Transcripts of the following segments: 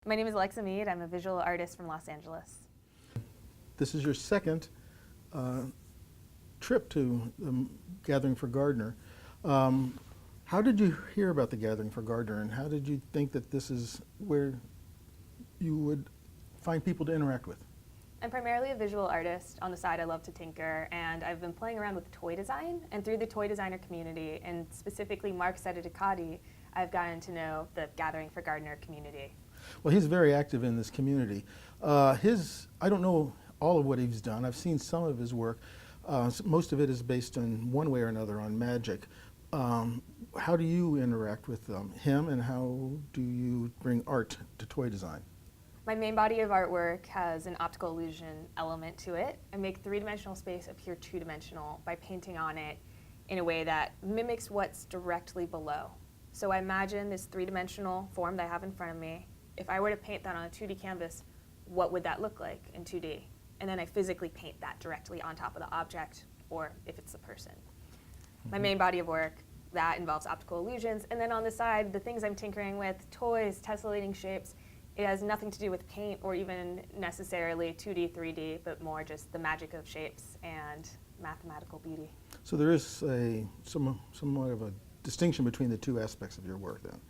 My name is Alexa Meade. I'm a visual artist from Los Angeles. This is your second trip to the Gathering for Gardner. How did you hear about the Gathering for Gardner, and how did you think that this is where you would find people to interact with? I'm primarily a visual artist. On the side, I love to tinker, and I've been playing around with toy design. And through the toy designer community, and specifically Mark Sedicati, I've gotten to know the Gathering for Gardner community. Well, he's very active in this community. I don't know all of what he's done. I've seen some of his work. Most of it is based in one way or another on magic. How do you interact with him, and how do you bring art to toy design? My main body of artwork has an optical illusion element to it. I make three-dimensional space appear two-dimensional by painting on it in a way that mimics what's directly below. So I imagine this three-dimensional form that I have in front of me. If I were to paint that on a 2D canvas, what would that look like in 2D? And then I physically paint that directly on top of the object, or if it's the person. My main body of work, that involves optical illusions. And then on the side, the things I'm tinkering with, toys, tessellating shapes, it has nothing to do with paint or even necessarily 2D, 3D, but more just the magic of shapes and mathematical beauty. So there is somewhat of a distinction between the two aspects of your work then.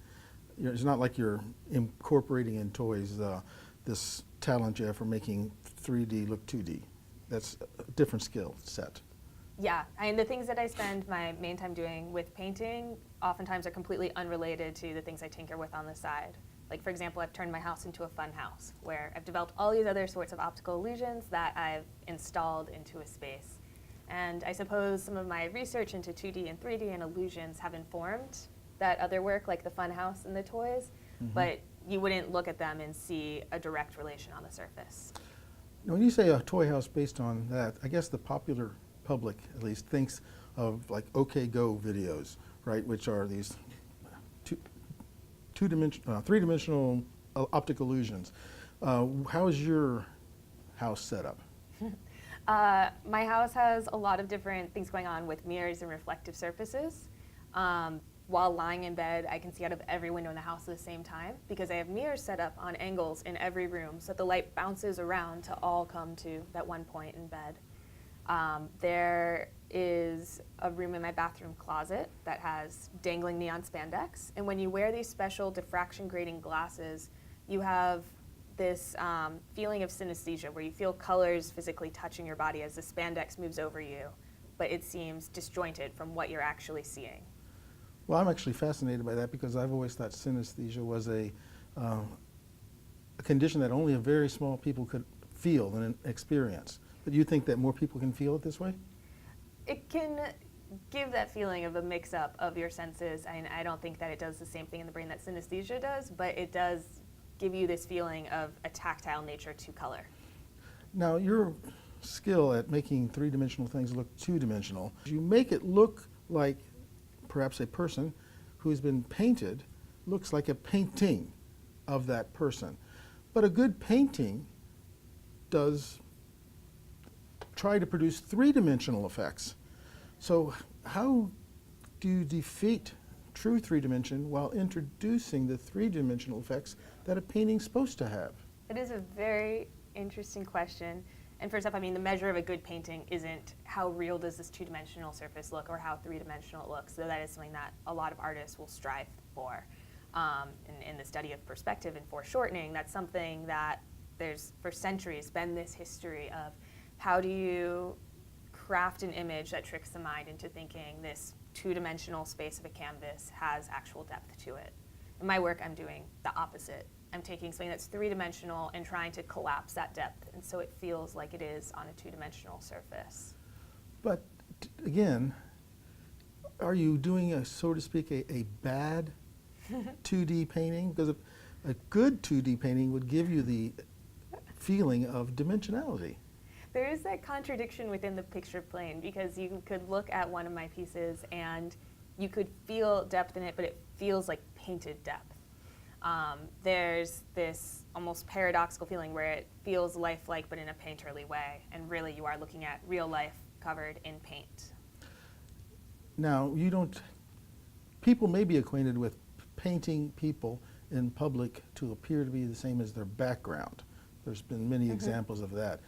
It's not like you're incorporating in toys this talent you have for making 3D look 2D. That's a different skill set. Yeah, and the things that I spend my main time doing with painting oftentimes are completely unrelated to the things I tinker with on the side. Like, for example, I've turned my house into a fun house where I've developed all these other sorts of optical illusions that I've installed into a space. And I suppose some of my research into 2D and 3D and illusions have informed that other work, like the fun house and the toys, but you wouldn't look at them and see a direct relation on the surface. Now, when you say a toy house based on that, I guess the popular public, at least, thinks of like OK Go videos, right, which are these three-dimensional optical illusions. How is your house set up? My house has a lot of different things going on with mirrors and reflective surfaces. While lying in bed, I can see out of every window in the house at the same time because I have mirrors set up on angles in every room so that the light bounces around to all come to that one point in bed. There is a room in my bathroom closet that has dangling neon spandex, and when you wear these special diffraction grating glasses, you have this feeling of synesthesia where you feel colors physically touching your body as the spandex moves over you, but it seems disjointed from what you're actually seeing. Well, I'm actually fascinated by that because I've always thought synesthesia was a condition that only a very small people could feel and experience. But you think that more people can feel it this way? It can give that feeling of a mix-up of your senses. I don't think that it does the same thing in the brain that synesthesia does, but it does give you this feeling of a tactile nature to color. Now, your skill at making three-dimensional things look two-dimensional, you make it look like perhaps a person who's been painted looks like a painting of that person. But a good painting does try to produce three-dimensional effects. So how do you defeat true three-dimension while introducing the three-dimensional effects that a painting's supposed to have? It is a very interesting question. And first up, I mean, the measure of a good painting isn't how real does this two-dimensional surface look or how three-dimensional it looks. So that is something that a lot of artists will strive for. In the study of perspective and foreshortening, that's something that there's for centuries been this history of how do you craft an image that tricks the mind into thinking this two-dimensional space of a canvas has actual depth to it. In my work, I'm doing the opposite. I'm taking something that's three-dimensional and trying to collapse that depth, and so it feels like it is on a two-dimensional surface. But again, are you doing, a, so to speak, a bad 2D painting? Because a good 2D painting would give you the feeling of dimensionality. There is that contradiction within the picture plane because you could look at one of my pieces and you could feel depth in it, but it feels like painted depth. There's this almost paradoxical feeling where it feels lifelike but in a painterly way, and really you are looking at real life covered in paint. Now, people may be acquainted with painting people in public to appear to be the same as their background. There's been many examples of that.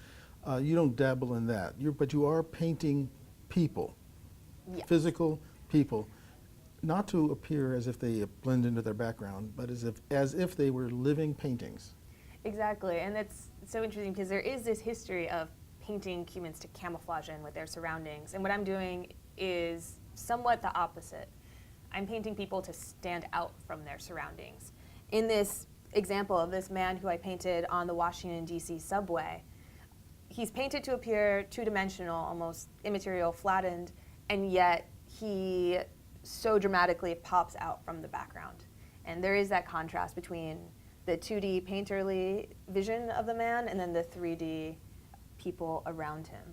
You don't dabble in that, but you are painting people, Yes. physical people, not to appear as if they blend into their background, but as if they were living paintings. Exactly, and that's so interesting because there is this history of painting humans to camouflage in with their surroundings, and what I'm doing is somewhat the opposite. I'm painting people to stand out from their surroundings. In this example of this man who I painted on the Washington, D.C. subway, he's painted to appear two-dimensional, almost immaterial, flattened, and yet he so dramatically pops out from the background. And there is that contrast between the 2D painterly vision of the man and then the 3D people around him.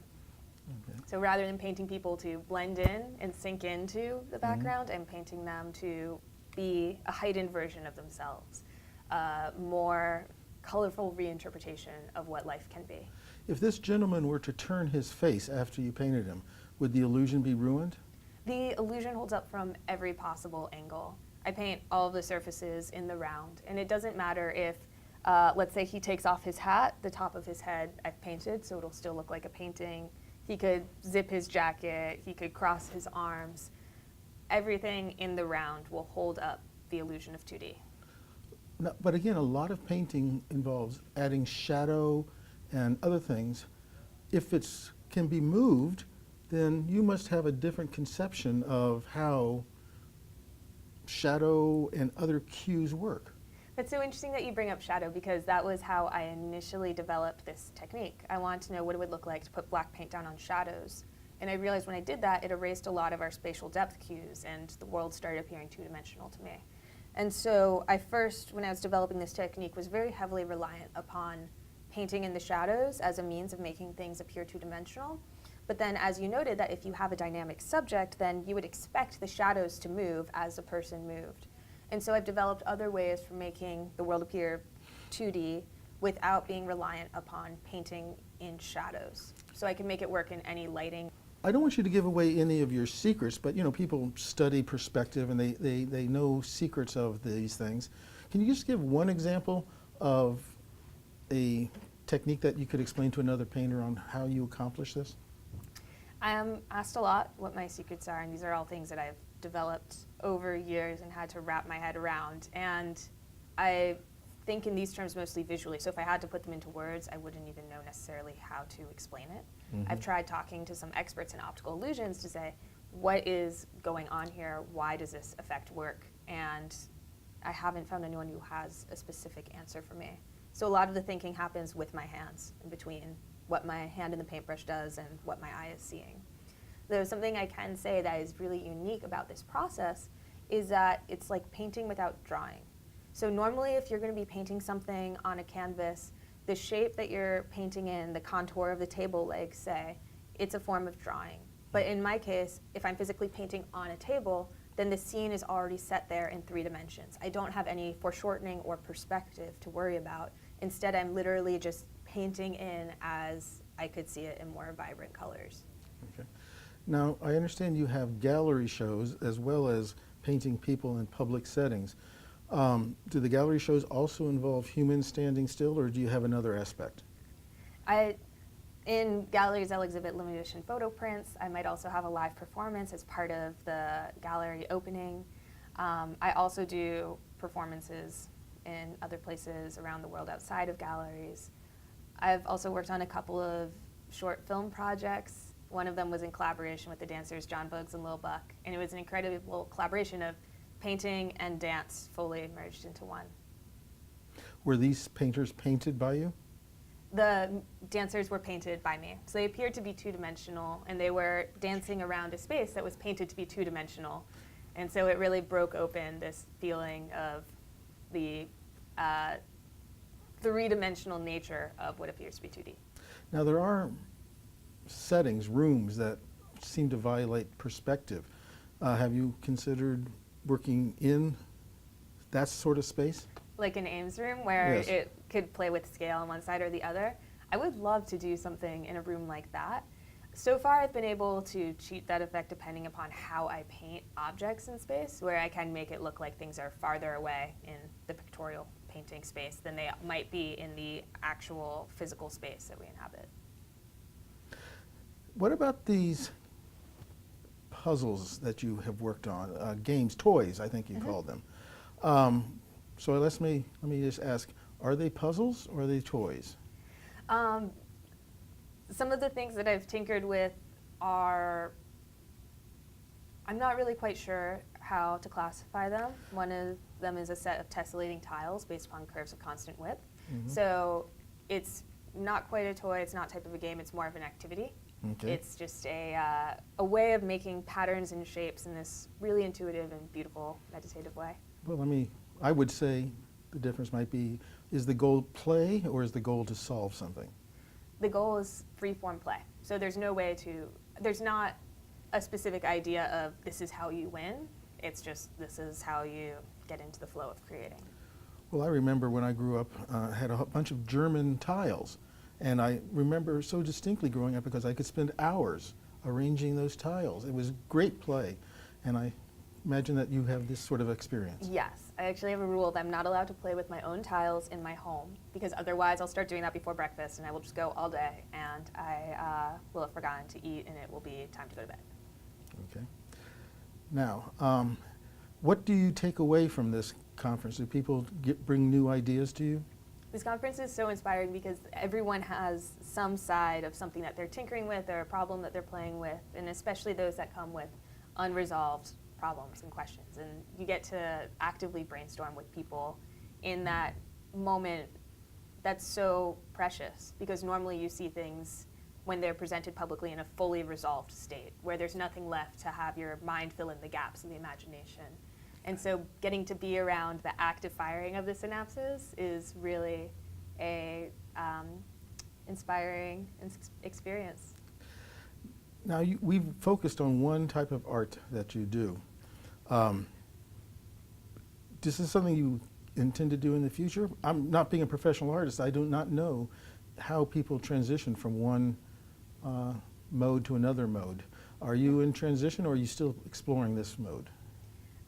Okay. So rather than painting people to blend in and sink into the background, I'm painting them to be a heightened version of themselves, more colorful reinterpretation of what life can be. If this gentleman were to turn his face after you painted him, would the illusion be ruined? The illusion holds up from every possible angle. I paint all of the surfaces in the round, and it doesn't matter if, let's say he takes off his hat, the top of his head I've painted, so it'll still look like a painting. He could zip his jacket, he could cross his arms. Everything in the round will hold up the illusion of 2D. No, but again, a lot of painting involves adding shadow and other things. If it can be moved, then you must have a different conception of how shadow and other cues work. It's so interesting that you bring up shadow because that was how I initially developed this technique. I wanted to know what it would look like to put black paint down on shadows. And I realized when I did that, it erased a lot of our spatial depth cues and the world started appearing two-dimensional to me. And so I first, when I was developing this technique, was very heavily reliant upon painting in the shadows as a means of making things appear two-dimensional. But then, as you noted, that if you have a dynamic subject, then you would expect the shadows to move as the person moved. And so I've developed other ways for making the world appear 2D without being reliant upon painting in shadows. So I can make it work in any lighting. I don't want you to give away any of your secrets, but people study perspective and they know secrets of these things. Can you just give one example of a technique that you could explain to another painter on how you accomplish this? I am asked a lot what my secrets are, and these are all things that I've developed over years and had to wrap my head around. And I think in these terms mostly visually, so if I had to put them into words, I wouldn't even know necessarily how to explain it. I've tried talking to some experts in optical illusions to say, what is going on here? Why does this affect work? And I haven't found anyone who has a specific answer for me. So a lot of the thinking happens with my hands, in between what my hand in the paintbrush does and what my eye is seeing. Though something I can say that is really unique about this process is that it's like painting without drawing. So normally if you're going to be painting something on a canvas, the shape that you're painting in, the contour of the table legs, say, it's a form of drawing. But in my case, if I'm physically painting on a table, then the scene is already set there in 3 dimensions. I don't have any foreshortening or perspective to worry about. Instead, I'm literally just painting in as I could see it in more vibrant colors. Okay. Now, I understand you have gallery shows as well as painting people in public settings. Do the gallery shows also involve humans standing still, or do you have another aspect? In galleries, I'll exhibit limited edition photo prints. I might also have a live performance as part of the gallery opening. I also do performances in other places around the world outside of galleries. I've also worked on a couple of short film projects. One of them was in collaboration with the dancers John Bugs and Lil Buck, and it was an incredible collaboration of painting and dance fully merged into one. Were these painters painted by you? The dancers were painted by me. So they appeared to be two-dimensional, and they were dancing around a space that was painted to be two-dimensional. And so it really broke open this feeling of the three-dimensional nature of what appears to be 2D. Now, there are settings, rooms that seem to violate perspective. Have you considered working in that sort of space? Like an Ames Room where Yes. it could play with scale on one side or the other. I would love to do something in a room like that. So far, I've been able to cheat that effect depending upon how I paint objects in space, where I can make it look like things are farther away in the pictorial painting space than they might be in the actual physical space that we inhabit. What about these puzzles that you have worked on, games, toys, I think you called them. So let me just ask, are they puzzles or are they toys? Some of the things that I've tinkered with are, I'm not really quite sure how to classify them. One of them is a set of tessellating tiles based upon curves of constant width. So it's not quite a toy, it's not type of a game, it's more of an activity. Okay. It's just a way of making patterns and shapes in this really intuitive and beautiful meditative way. Well, I would say the difference might be, is the goal play or is the goal to solve something? The goal is free-form play. So there's not a specific idea of this is how you win. It's just this is how you get into the flow of creating. Well, I remember when I grew up, I had a bunch of German tiles. And I remember so distinctly growing up because I could spend hours arranging those tiles. It was great play. And I imagine that you have this sort of experience. Yes, I actually have a rule that I'm not allowed to play with my own tiles in my home because otherwise I'll start doing that before breakfast and I will just go all day and I will have forgotten to eat and it will be time to go to bed. Okay. Now, what do you take away from this conference? Do people bring new ideas to you? This conference is so inspiring because everyone has some side of something that they're tinkering with or a problem that they're playing with, and especially those that come with unresolved problems and questions. And you get to actively brainstorm with people in that moment that's so precious because normally you see things when they're presented publicly in a fully resolved state where there's nothing left to have your mind fill in the gaps of the imagination. And so getting to be around the active firing of the synapses is really a inspiring experience. Now, we've focused on one type of art that you do. This is something you intend to do in the future? I'm not being a professional artist. I do not know how people transition from one mode to another mode. Are you in transition or are you still exploring this mode?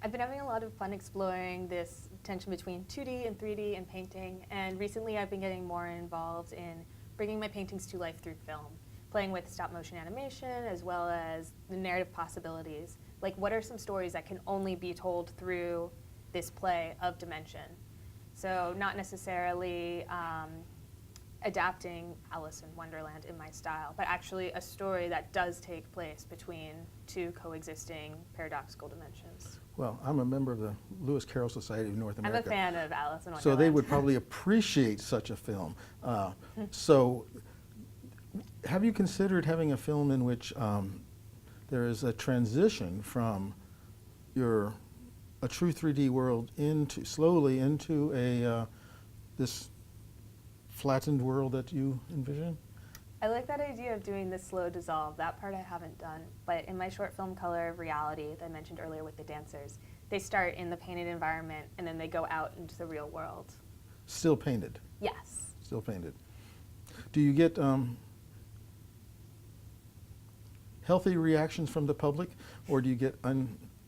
I've been having a lot of fun exploring this tension between 2D and 3D and painting, and recently I've been getting more involved in bringing my paintings to life through film, playing with stop-motion animation as well as the narrative possibilities. Like, what are some stories that can only be told through this play of dimension? So not necessarily adapting Alice in Wonderland in my style, but actually a story that does take place between two coexisting paradoxical dimensions. Well, I'm a member of the Lewis Carroll Society of North America. I'm a fan of Alice in Wonderland. So they would probably appreciate such a film. So have you considered having a film in which there is a transition from a true 3D world slowly into this flattened world that you envision? I like that idea of doing this slow dissolve. That part I haven't done. But in my short film Color of Reality that I mentioned earlier with the dancers, they start in the painted environment and then they go out into the real world. Still painted? Yes. Still painted. Do you get healthy reactions from the public or do you get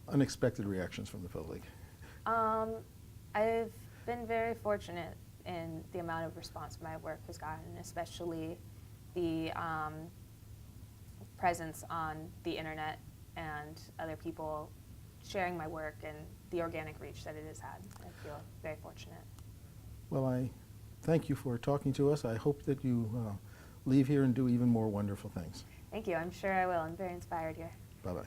unexpected reactions from the public? I've been very fortunate in the amount of response my work has gotten, especially the presence on the internet and other people sharing my work and the organic reach that it has had. I feel very fortunate. Well, I thank you for talking to us. I hope that you leave here and do even more wonderful things. Thank you. I'm sure I will. I'm very inspired here. Bye-bye.